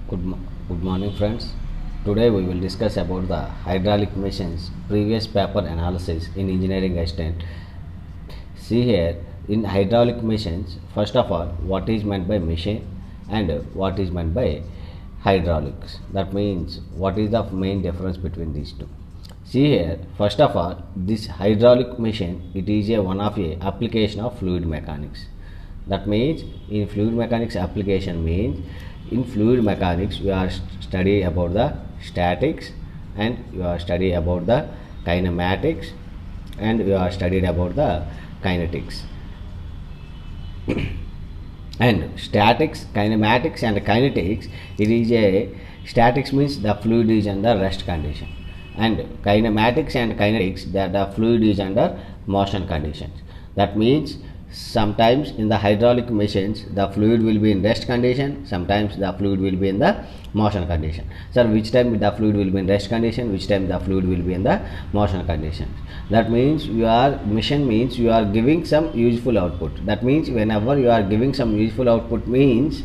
Good morning, friends. Today we will discuss about the hydraulic machines, previous paper analysis in engineering extent. See here, in hydraulic machines, first of all, what is meant by machine and what is meant by hydraulics. That means what is the main difference between these two. See here, first of all, this hydraulic machine, it is one of a application of fluid mechanics. That means in fluid mechanics application means in fluid mechanics we are study about the statics and you are study about the kinematics and we are studied about the kinetics. And statics, kinematics and kinetics, it is a statics means the fluid is under rest condition, and kinematics and kinetics that the fluid is under motion conditions. That means sometimes in the hydraulic machines the fluid will be in rest condition, sometimes the fluid will be in the motion condition. So which time the fluid will be in rest condition, which time the fluid will be in the motion condition. That means your mission means you are giving some useful output. That means whenever you are giving some useful output means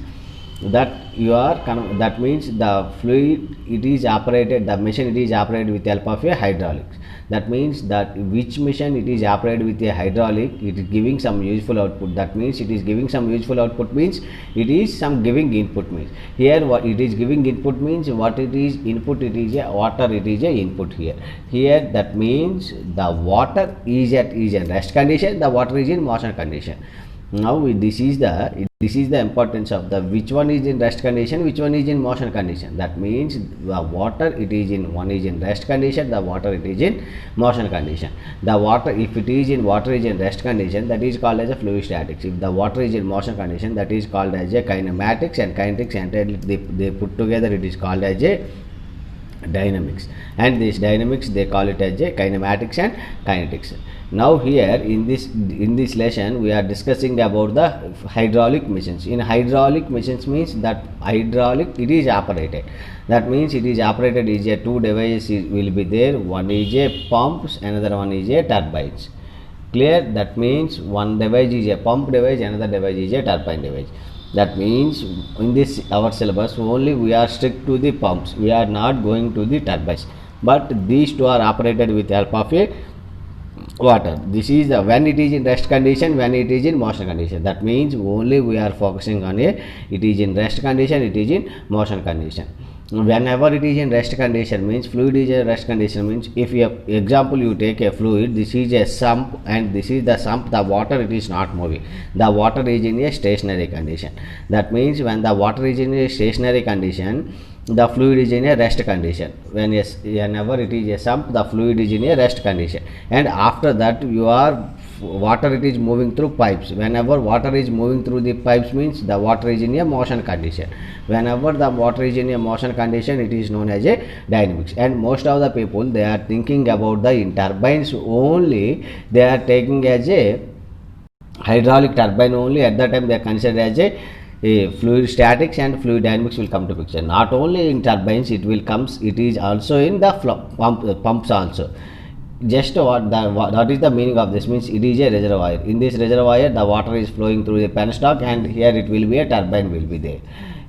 that you are that means the fluid it is operated, the machine it is operated with the help of a hydraulics. That means that which machine it is operated with a hydraulic, it is giving some useful output. That means it is giving some useful output means it is some giving input means. Here what it is giving input means what it is input, it is a water, it is a input here. Here that means the water is in rest condition, the water is in motion condition. Now this is the importance of the which one is in rest condition, which one is in motion condition. That means the water it is in one is in rest condition, the water it is in motion condition. The water, if it is in water is in rest condition, that is called as a fluid statics. If the water is in motion condition, that is called as a kinematics, and kinetics and they put together it is called as a dynamics, and this dynamics they call it as a kinematics and kinetics. Now here in this lesson we are discussing about the hydraulic machines. In hydraulic machines means that hydraulic it is operated. That means it is operated is a two devices will be there. One is a pumps, another one is a turbines. Clear? That means one device is a pump device, another device is a turbine device. That means in this our syllabus only we are strict to the pumps, we are not going to the turbines, but these two are operated with help of a water. This is the when it is in rest condition, when it is in motion condition. That means only we are focusing on a it is in rest condition, it is in motion condition. Whenever it is in rest condition means fluid is in rest condition means if you example you take a fluid, this is a sump and this is the sump, the water it is not moving, the water is in a stationary condition. That means when the water is in a stationary condition, the fluid is in a rest condition. Whenever it is a sump, the fluid is in a rest condition, and after that water it is moving through pipes. Whenever water is moving through the pipes means the water is in a motion condition. Whenever the water is in a motion condition, it is known as a dynamics. And most of the people they are thinking about the in turbines only, they are taking as a hydraulic turbine only. At that time they are considered as a fluid statics and fluid dynamics will come to picture. Not only in turbines it will comes, it is also in the pumps also. Just what is the meaning of this means it is a reservoir. In this reservoir the water is flowing through the penstock, and here it will be a turbine will be there.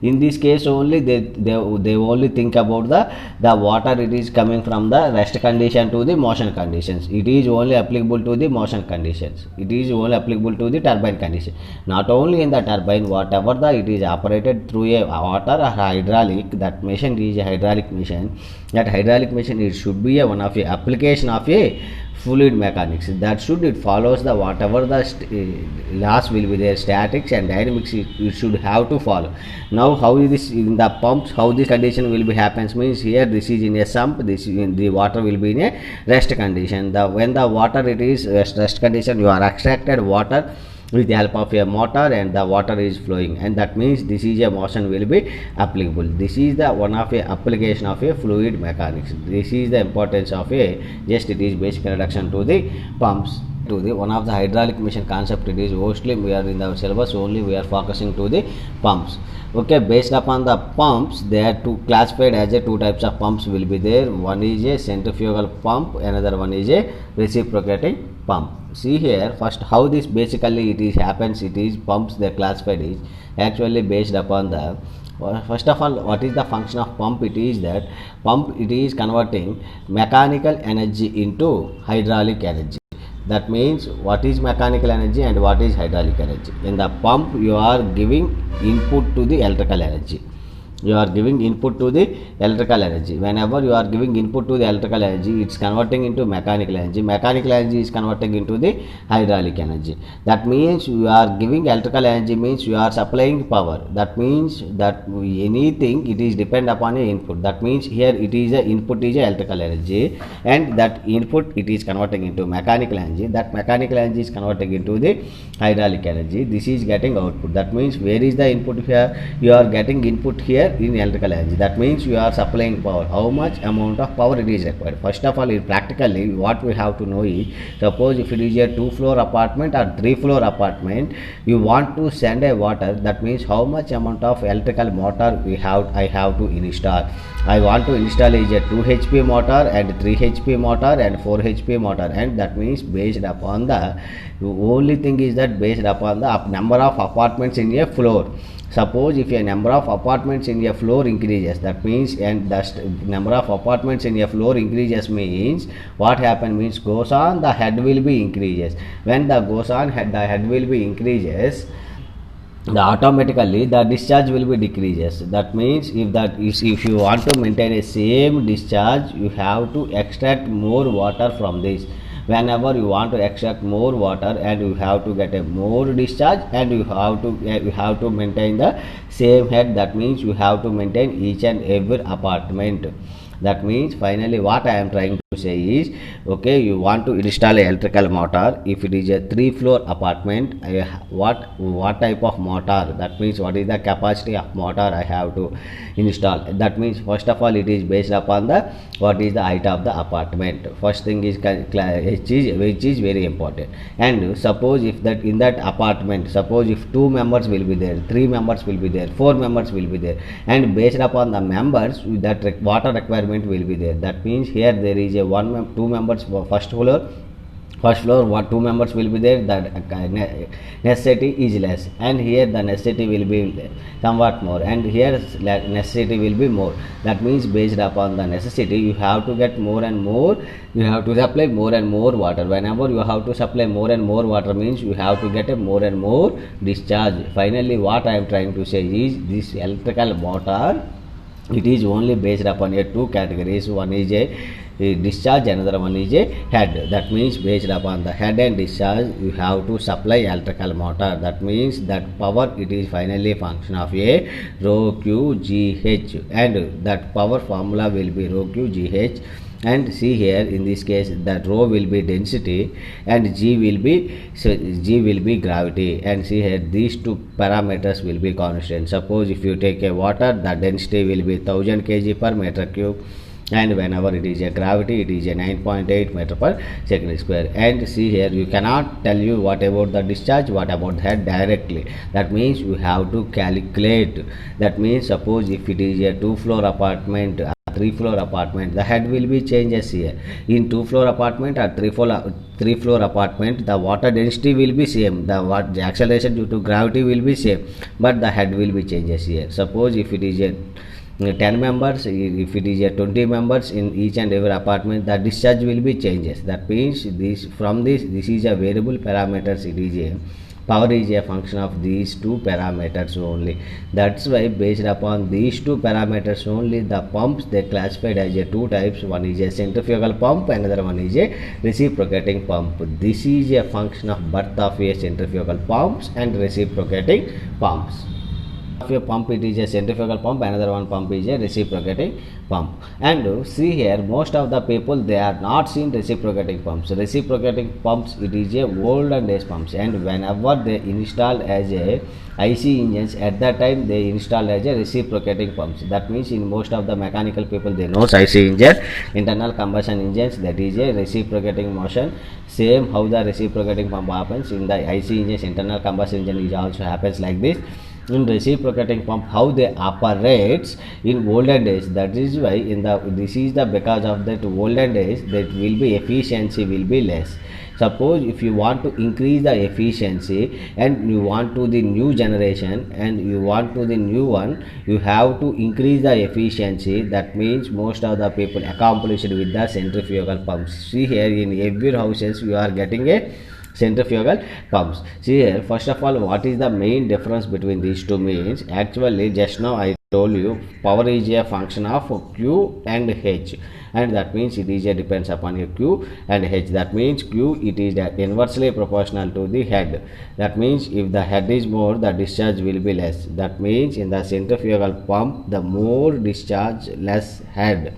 In this case only they only think about the water it is coming from the rest condition to the motion conditions. It is only applicable to the motion conditions, it is only applicable to the turbine condition. Not only in the turbine, whatever the it is operated through a water or hydraulic, that machine is a hydraulic machine. That hydraulic machine it should be a one of a application of a fluid mechanics. That should it follows the whatever the laws will be there, statics and dynamics it should have to follow. Now how is this in the pumps, how this condition will be happens means here this is in a sump, this is in the water will be in a rest condition. When the water it is rest condition, you are extracted water with the help of a motor and the water is flowing, and that means this is a motion will be applicable. This is the one of a application of a fluid mechanics. This is the importance of a just it is basic introduction to the pumps. To the one of the hydraulic machine concept, it is mostly we are in the syllabus only we are focusing to the pumps. Okay, based upon the pumps they are classified as a two types of pumps will be there. One is a centrifugal pump, another one is a reciprocating pump. See here first how this basically it is happens, it is pumps they classified is actually based upon the First of all, what is the function of pump? It is that pump, it is converting mechanical energy into hydraulic energy. That means what is mechanical energy and what is hydraulic energy. In the pump, you are giving input to the electrical energy. You are giving input to the electrical energy. Whenever you are giving input to the electrical energy, it's converting into mechanical energy. Mechanical energy is converting into the hydraulic energy. That means you are giving electrical energy means you are supplying power. That means that anything, it is depend upon a input. That means here it is a input is a electrical energy, and that input it is converting into mechanical energy. That mechanical energy is converting into the hydraulic energy. This is getting output. That means where is the input here? You are getting input here in electrical energy. That means you are supplying power. How much amount of power it is required? First of all, practically what we have to know is, suppose if it is a 2-floor apartment or 3-floor apartment, you want to send a water. That means how much amount of electrical motor I have to install. I want to install is a 2 HP motor and 3 HP motor and 4 HP motor, and that means based upon the only thing is that based upon the number of apartments in a floor. Suppose if a number of apartments in a floor increases, that means, and the number of apartments in a floor increases means what happen means goes on, the head will be increases. When the goes on head, the head will be increases, the automatically the discharge will be decreases. That means if you want to maintain a same discharge, you have to extract more water from this. Whenever you want to extract more water, and you have to get a more discharge, and you have to maintain the same head. That means you have to maintain each and every apartment. That means finally what I am trying to say is, okay, you want to install a electrical motor. If it is a 3-floor apartment, what type of motor? That means what is the capacity of motor I have to install. That means first of all it is based upon the what is the height of the apartment. First thing is which is very important. And suppose if that in that apartment, suppose if 2 members will be there, 3 members will be there, 4 members will be there, and based upon the members that water requirement will be there. That means here there is a 2 members for first floor, what 2 members will be there, the necessity is less, and here the necessity will be somewhat more, and here necessity will be more. That means based upon the necessity, you have to get more and more, you have to supply more and more water. Whenever you have to supply more and more water means you have to get a more and more discharge. Finally what I am trying to say is, this electrical motor, it is only based upon a 2 categories. One is a discharge, another one is a head. That means based upon the head and discharge, you have to supply electrical motor. That means that power, it is finally function of a rho q g h, and that power formula will be rho q g h. And see here in this case that rho will be density and g will be gravity, and see here these 2 parameters will be constant. Suppose if you take a water, the density will be 1000 kg per meter cube, and whenever it is a gravity, it is a 9.8 meter per second square. And see here you cannot tell you what about the discharge, what about the head directly. That means you have to calculate. That means suppose if it is a 2-floor apartment, 3-floor apartment, the head will be changes here. In 2-floor apartment or 3-floor apartment, the water density will be same, the acceleration due to gravity will be same, but the head will be changes here. Suppose if it is a 10 members, if it is a 20 members in each and every apartment, the discharge will be changes. That means this is a variable parameters. It is a power is a function of these 2 parameters only. That's why based upon these 2 parameters only, the pumps they classified as a 2 types. One is a centrifugal pump, another one is a reciprocating pump. This is a function of birth of a centrifugal pumps and reciprocating pumps. Of a pump, it is a centrifugal pump, another one pump is a reciprocating pump. And see here, most of the people they are not seen reciprocating pumps. Reciprocating pumps, it is a olden days pumps, and whenever they installed as a IC engines, at that time they installed as a reciprocating pumps. That means in most of the mechanical people they know IC engine, internal combustion engines, that is a reciprocating motion. Same how the reciprocating pump happens in the IC engines, internal combustion engine is also happens like this. in reciprocating pump how they operates in olden days. That is why in the this is the because of that olden days that will be efficiency will be less. Suppose if you want to increase the efficiency and you want to the new generation and you want to the new one, you have to increase the efficiency. That means most of the people accomplish it with the centrifugal pumps. See here in every houses you are getting a centrifugal pumps. See here, first of all, what is the main difference between these two means? Actually, just now I told you power is a function of Q and H, and that means it is a depends upon a Q and H. That means Q it is inversely proportional to the head. That means if the head is more, the discharge will be less. That means in the centrifugal pump, the more discharge, less head.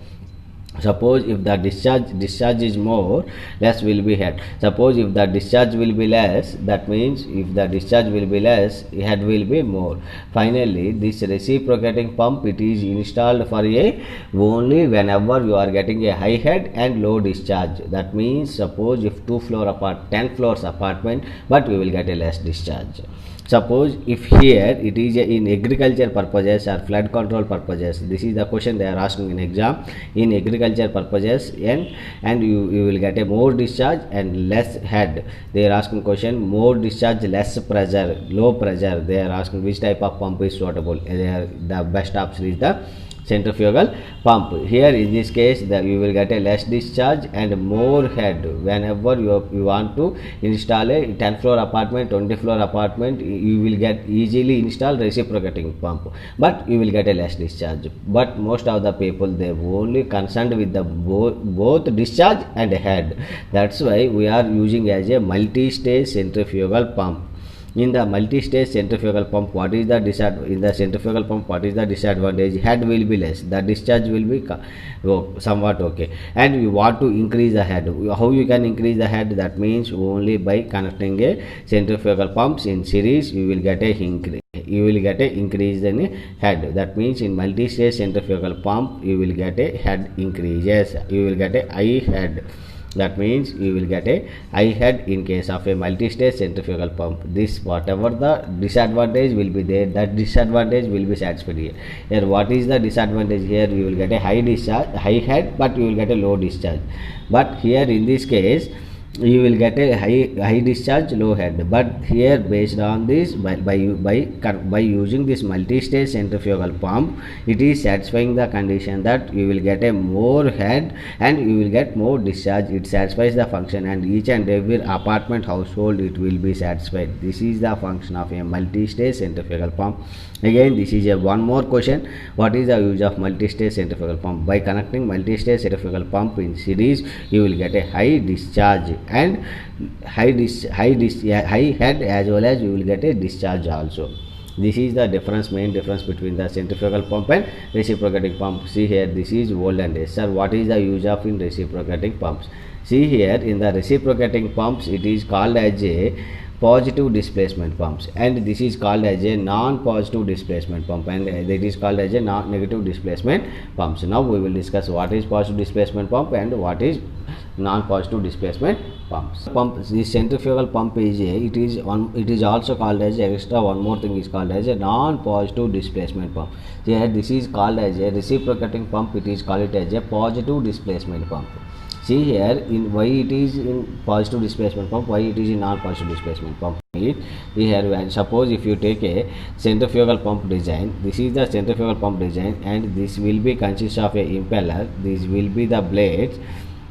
Suppose if the discharge is more, less will be head. Suppose if the discharge will be less, that means if the discharge will be less, head will be more. Finally, this reciprocating pump it is installed for a only whenever you are getting a high head and low discharge. That means suppose if 10 floors apartment, but we will get a less discharge. Suppose if here it is in agriculture purposes or flood control purposes, this is the question they are asking in exam. In agriculture purposes and you will get a more discharge and less head. They are asking question more discharge, less pressure, low pressure. They are asking which type of pump is suitable. The best option is the centrifugal pump. Here in this case you will get a less discharge and more head. Whenever you want to install a 10 floor apartment, 20 floor apartment, you will get easily install reciprocating pump, but you will get a less discharge. But most of the people they only concerned with the both discharge and head. That's why we are using as a multi-stage centrifugal pump. In the multi-stage centrifugal pump, what is the disadvantage? In the centrifugal pump, what is the disadvantage? Head will be less. The discharge will be somewhat okay. And you want to increase the head. How you can increase the head? That means only by connecting a centrifugal pumps in series, you will get a increase. You will get a increase in head. That means in multi-stage centrifugal pump, you will get a head increase. Yes, you will get a high head. That means you will get a high head in case of a multi-stage centrifugal pump. This whatever the disadvantage will be there, that disadvantage will be satisfied here. Here what is the disadvantage? Here you will get a high discharge, high head, but you will get a low discharge. But here in this case you will get a high discharge, low head. But here based on this by using this multi-stage centrifugal pump, it is satisfying the condition that you will get a more head and you will get more discharge. It satisfies the function and each and every apartment household it will be satisfied. This is the function of a multi-stage centrifugal pump. Again this is a one more question. What is the use of multi-stage centrifugal pump? By connecting multi-stage centrifugal pump in series, you will get a high discharge and high head as well as you will get a discharge also. This is the main difference between the centrifugal pump and reciprocating pump. See here, this is olden days. Sir, what is the use of in reciprocating pumps? See here, in the reciprocating pumps, it is called as a positive displacement pumps, and this is called as a non-positive displacement pump, and that is called as a non-negative displacement pumps. Now we will discuss what is positive displacement pump and what is non-positive displacement pumps. This centrifugal pump is it is also called as extra one more thing is called as a non-positive displacement pump. Here this is called as a reciprocating pump. It is called as a positive displacement pump. See here in why it is in positive displacement pump, why it is in non-positive displacement pump. Here suppose if you take a centrifugal pump design, this is the centrifugal pump design and this will be consist of a impeller. This will be the blades.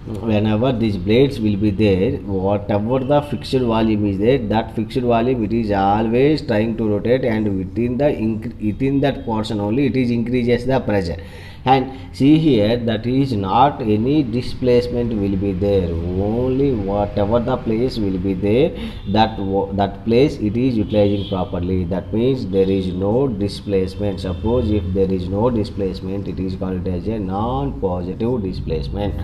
Whenever these blades will be there, whatever the fixed volume is there, that fixed volume it is always trying to rotate, and within that portion only it is increases the pressure. And see here that is not any displacement will be there, only whatever the place will be there, that place it is utilizing properly. That means there is no displacement. Suppose if there is no displacement, it is called as a non-positive displacement.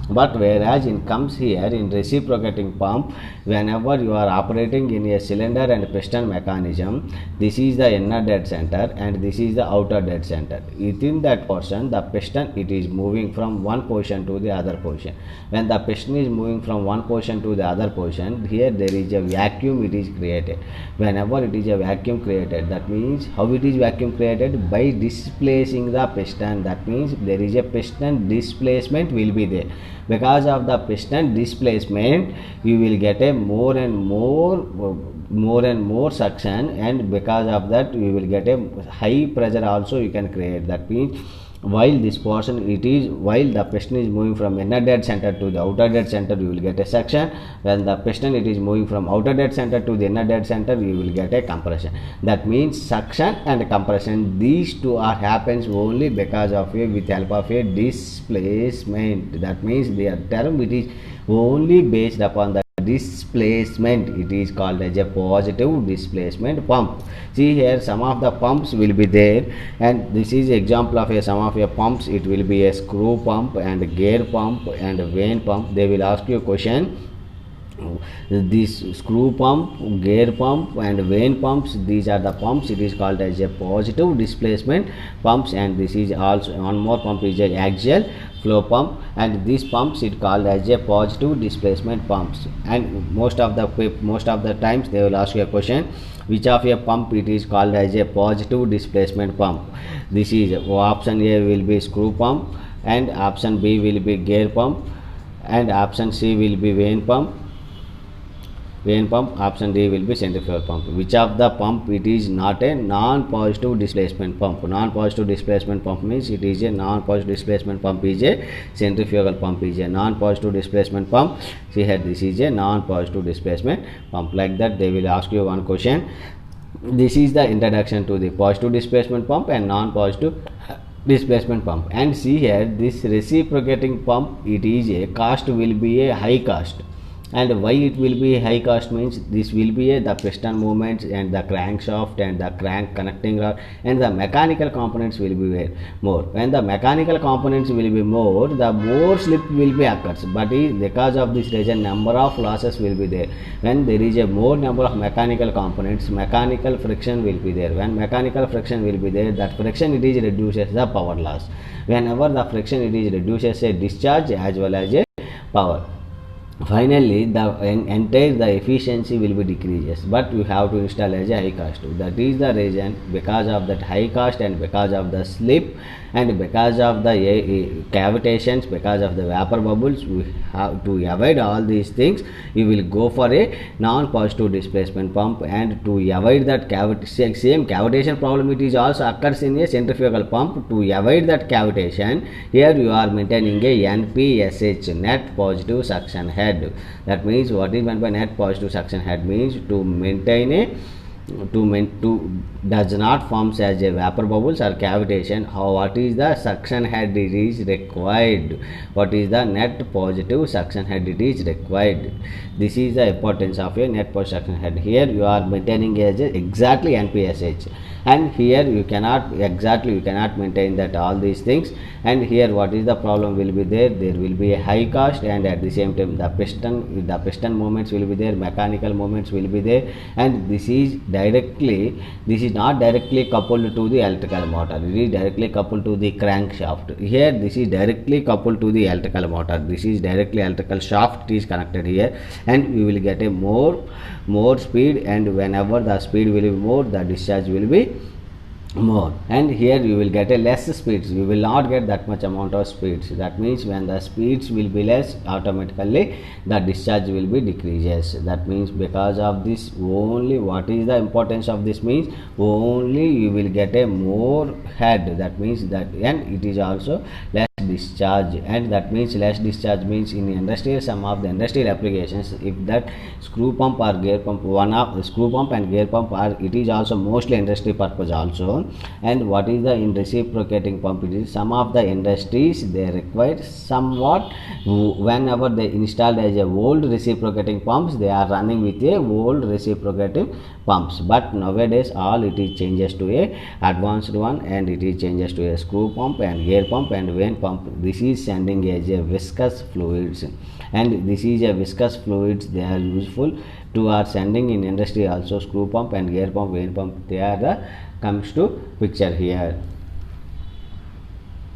But whereas in comes here in reciprocating pump, whenever you are operating in a cylinder and piston mechanism, this is the inner dead center and this is the outer dead center. Within that portion, the piston, it is moving from one position to the other position. When the piston is moving from one position to the other position, here there is a vacuum, it is created. Whenever it is a vacuum created, that means how it is vacuum created? By displacing the piston. That means there is a piston displacement will be there. Because of the piston displacement, you will get a more and more suction, and because of that you will get a high pressure also you can create. That means while this portion while the piston is moving from inner dead center to the outer dead center, you will get a suction. When the piston it is moving from outer dead center to the inner dead center, you will get a compression. That means suction and compression, these two are happens only because of with help of a displacement. That means their term it is only based upon the displacement. It is called as a positive displacement pump. See here some of the pumps will be there, and this is example of some of your pumps. It will be a screw pump and gear pump and vane pump. They will ask you a question, this screw pump, gear pump and vane pumps, these are the pumps. It is called as a positive displacement pumps. And this is also one more pump is a axial flow pump, and these pumps it called as a positive displacement pumps. And most of the times they will ask you a question, which of a pump it is called as a positive displacement pump. This is option A will be screw pump, and option B will be gear pump, and option C will be vane pump. Option D will be centrifugal pump. Which of the pump it is not a non-positive displacement pump? Non-positive displacement pump means it is a non-positive displacement pump is a centrifugal pump is a non-positive displacement pump. See here, this is a non-positive displacement pump. Like that they will ask you one question. This is the introduction to the positive displacement pump and non-positive displacement pump. And see here, this reciprocating pump, it is a cost will be a high cost. And why it will be high cost means this will be the piston movements and the crankshaft and the crank connecting rod and the mechanical components will be more. When the mechanical components will be more, the more slip will be occurs. But because of this reason, number of losses will be there. When there is a more number of mechanical components, mechanical friction will be there. When mechanical friction will be there, that friction it is reduces the power loss. Whenever the friction it is reduces a discharge as well as a power. Finally, the efficiency will be decreases, but you have to install as a high cost. That is the reason, because of that high cost and because of the slip and because of the cavitations, because of the vapor bubbles, we have to avoid all these things. You will go for a non-positive displacement pump, and to avoid that same cavitation problem, it is also occurs in a centrifugal pump. To avoid that cavitation, here you are maintaining a NPSH, net positive suction head. That means what is meant by net positive suction head means to maintain a does not forms as a vapor bubbles or cavitation. What is the suction head it is required? What is the net positive suction head it is required? This is the importance of a net positive suction head. Here you are maintaining as exactly NPSH, and here you cannot maintain that all these things. And here what is the problem will be there? There will be a high cost, and at the same time the piston movements will be there, mechanical movements will be there, and this is not directly coupled to the electrical motor. It is directly coupled to the crankshaft. Here this is directly coupled to the electrical motor. This is directly electrical shaft is connected here, and we will get a more speed, and whenever the speed will be more, the discharge will be more. And here you will get a less speeds. You will not get that much amount of speeds. That means when the speeds will be less, automatically the discharge will be decreases. That means because of this only, what is the importance of this means only you will get a more head. That means that, and it is also less discharge. And that means less discharge means in industrial, some of the industrial applications, if that screw pump or gear pump, one of the screw pump and gear pump are, it is also mostly industry purpose also. known. And what is the in reciprocating pump? It is some of the industries they require somewhat whenever they installed as a old reciprocating pumps, they are running with a old reciprocating pumps. But nowadays all it is changes to a advanced one, and it is changes to a screw pump and air pump and vane pump. This is sending as a viscous fluids, and this is a viscous fluids. They are useful to are sending in industry also. Screw pump and air pump, vane pump, they are the comes to picture here.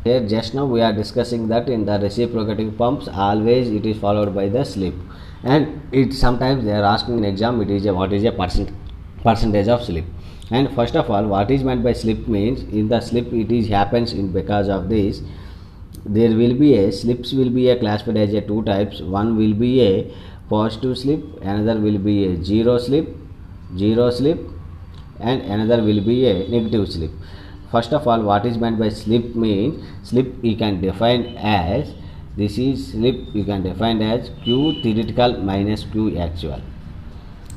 Here just now we are discussing that in the reciprocating pumps always it is followed by the slip, and it sometimes they are asking in exam it is a what is a percentage of slip. And first of all, what is meant by slip means in the slip it is happens in because of this. There will be a slips will be a classified as a two types. One will be a positive slip, another will be a zero slip, and another will be a negative slip. First of all, what is meant by slip means slip you can define as, this is slip you can define as Q theoretical minus Q actual.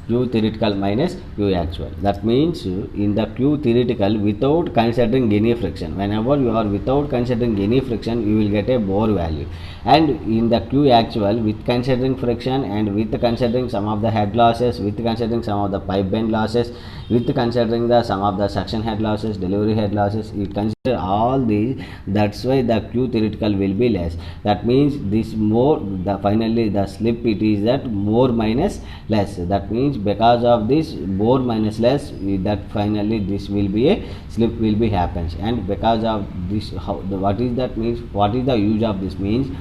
Q theoretical minus Q actual. That means in the Q theoretical without considering any friction. Whenever you are without considering any friction, you will get a Bohr value. And in the Q actual with considering friction and with considering some of the head losses, with considering some of the pipe bend losses, with considering the some of the suction head losses, delivery head losses, you consider all these. That's why the Q theoretical will be less. That means this more the finally the slip it is that more minus less. That means because of this more minus less, that finally this will be a slip will be happens. And because of this, what is that means, what is the use of this means,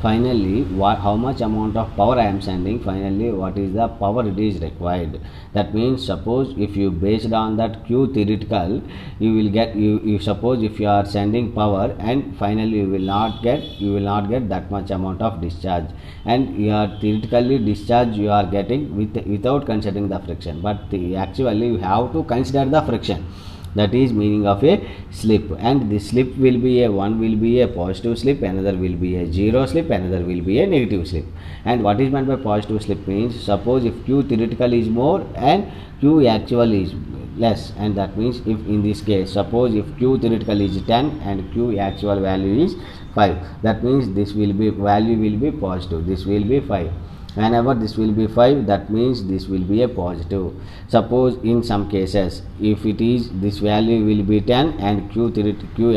finally how much amount of power I am sending, finally what is the power it is required. That means suppose if you based on that Q theoretical, you will get you suppose if you are sending power and finally you will not get that much amount of discharge, and you are theoretically discharge you are getting without considering the friction, but actually you have to consider the friction. That is meaning of a slip. And the slip will be a one will be a positive slip, another will be a zero slip, another will be a negative slip. And what is meant by positive slip means suppose if Q theoretical is more and Q actual is less, and that means if in this case suppose if Q theoretical is 10 and Q actual value is 5, that means this will be value will be positive, this will be 5. Whenever this will be 5, that means this will be a positive. Suppose in some cases if it is this value will be 10 and Q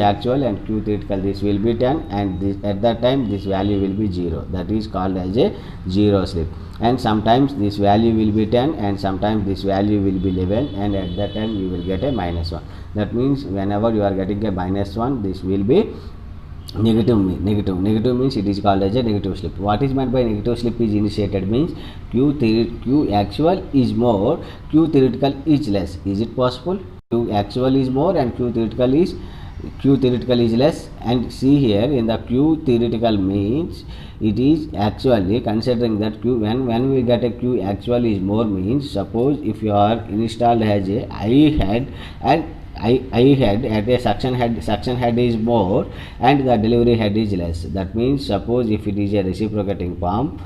actual and Q theoretical this will be 10, and this, at that time this value will be 0, that is called as a zero slip. And sometimes this value will be 10 and sometimes this value will be 11, and at that time you will get a -1. That means whenever you are getting a -1, this will be negative means it is called as a negative slip. What is meant by negative slip is initiated means Q actual is more, Q theoretical is less. Is it possible? Q actual is more and Q theoretical is less. And see here in the Q theoretical means it is actually considering that Q when we get a Q actual is more means suppose if you are installed as a I head and I head at a suction head is more and the delivery head is less. That means suppose if it is a reciprocating pump,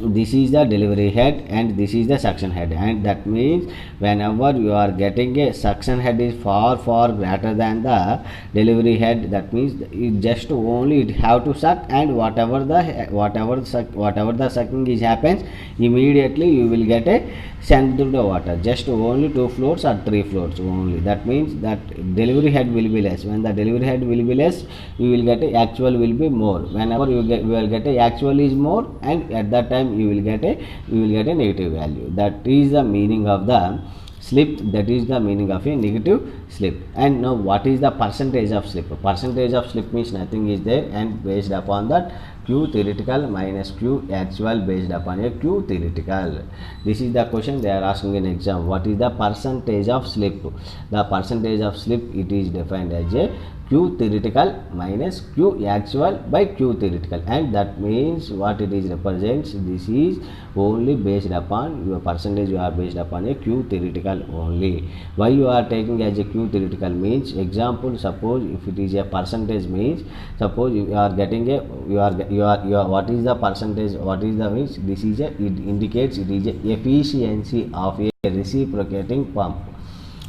this is the delivery head and this is the suction head, and that means whenever you are getting a suction head is far greater than the delivery head, that means it just only it have to suck, and whatever the sucking is happens, immediately you will get a send to the water, just only 2 floors or 3 floors only. That means that delivery head will be less. When the delivery head will be less, you will get a actual will be more. Whenever you will get a actual is more, and at that time you will get a negative value. That is the meaning of the slip. That is the meaning of a negative slip. And now what is the percentage of slip? Percentage of slip means nothing is there, and based upon that Q theoretical minus Q actual based upon a Q theoretical. This is the question they are asking in exam. What is the percentage of slip? The percentage of slip it is defined as a Q theoretical minus Q actual by Q theoretical, and that means what it is represents, this is only based upon your percentage, you are based upon a Q theoretical only. Why you are taking as a Q theoretical means, example suppose if it is a percentage means suppose you are getting a you are what is the percentage, what is the means, this is a it indicates it is a efficiency of a reciprocating pump.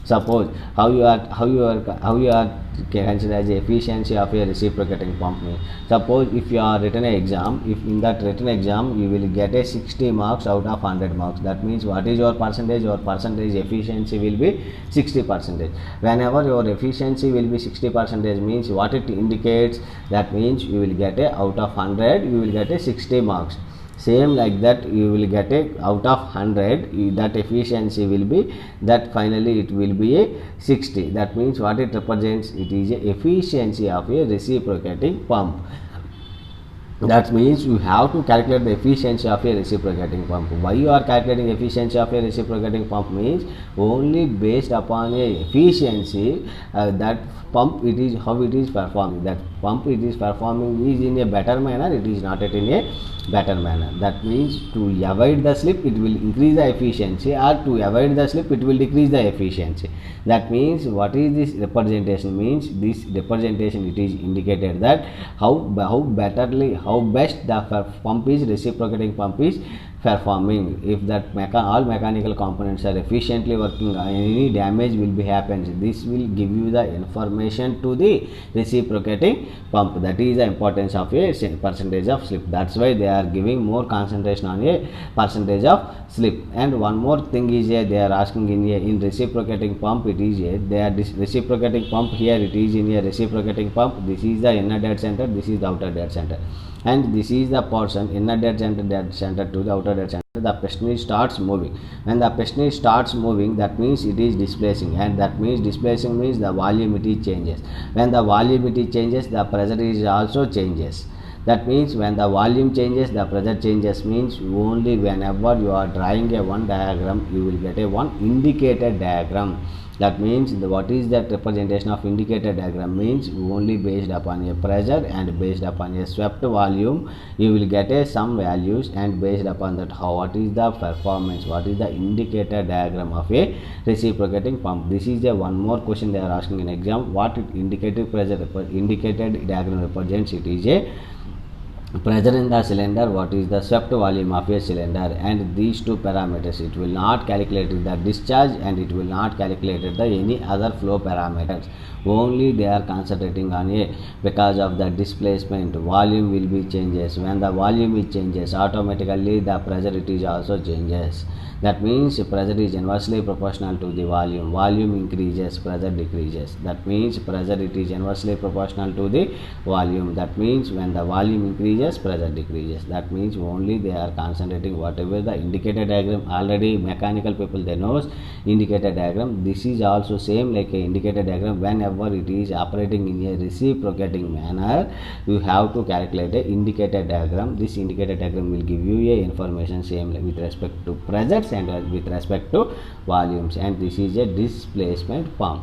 Suppose how you are considered as the efficiency of a reciprocating pump means. Suppose if you are written an exam, if in that written exam you will get a 60 marks out of 100 marks, that means what is your percentage? Your percentage efficiency will be 60%. Whenever your efficiency will be 60% means what it indicates, that means you will get a out of 100 you will get a 60 marks. Same like that, you will get a out of 100, that efficiency will be, that finally it will be a 60. That means what it represents, it is a efficiency of a reciprocating pump. That means you have to calculate the efficiency of a reciprocating pump. Why you are calculating efficiency of a reciprocating pump means only based upon a efficiency, that pump it is how it is performing. That pump it is performing is in a better manner, it is not in a better manner. That means to avoid the slip it will increase the efficiency, or to avoid the slip it will decrease the efficiency. That means what is this representation means, this representation it is indicated that how best the pump is, reciprocating pump is performing. If that all mechanical components are efficiently working, any damage will be happens, this will give you the information to the reciprocating pump. That is the importance of a percentage of slip. That's why they are giving more concentration on a percentage of slip. And one more thing is they are asking in reciprocating pump, it is this reciprocating pump here, it is in a reciprocating pump. This is the inner dead center, this is the outer dead center, and this is the portion inner dead center to the outer dead center. The piston starts moving. When the piston starts moving, that means it is displacing, and that means displacing means the volume changes. When the volume changes, the pressure is also changes. That means when the volume changes, the pressure changes, means only whenever you are drawing a one diagram, you will get a one indicated diagram. That means what is that representation of indicated diagram means, only based upon a pressure and based upon a swept volume you will get a some values, and based upon that what is the performance, what is the indicated diagram of a reciprocating pump. This is a one more question they are asking in exam, what indicated indicated diagram represents. It is a pressure in the cylinder, what is the swept volume of a cylinder, and these two parameters. It will not calculate the discharge and it will not calculate the any other flow parameters. Only they are concentrating on a, because of the displacement volume will be changes. When the volume is changes, automatically the pressure it is also changes. That means pressure is inversely proportional to the volume. Volume increases, pressure decreases. That means pressure it is inversely proportional to the volume. That means when the volume increases, pressure decreases. That means only they are concentrating whatever the indicated diagram. Already mechanical people they knows indicated diagram. This is also same like a indicated diagram. Whenever it is operating in a reciprocating manner, you have to calculate a indicated diagram. This indicated diagram will give you a information same like with respect to pressure and with respect to volumes, and this is a displacement pump.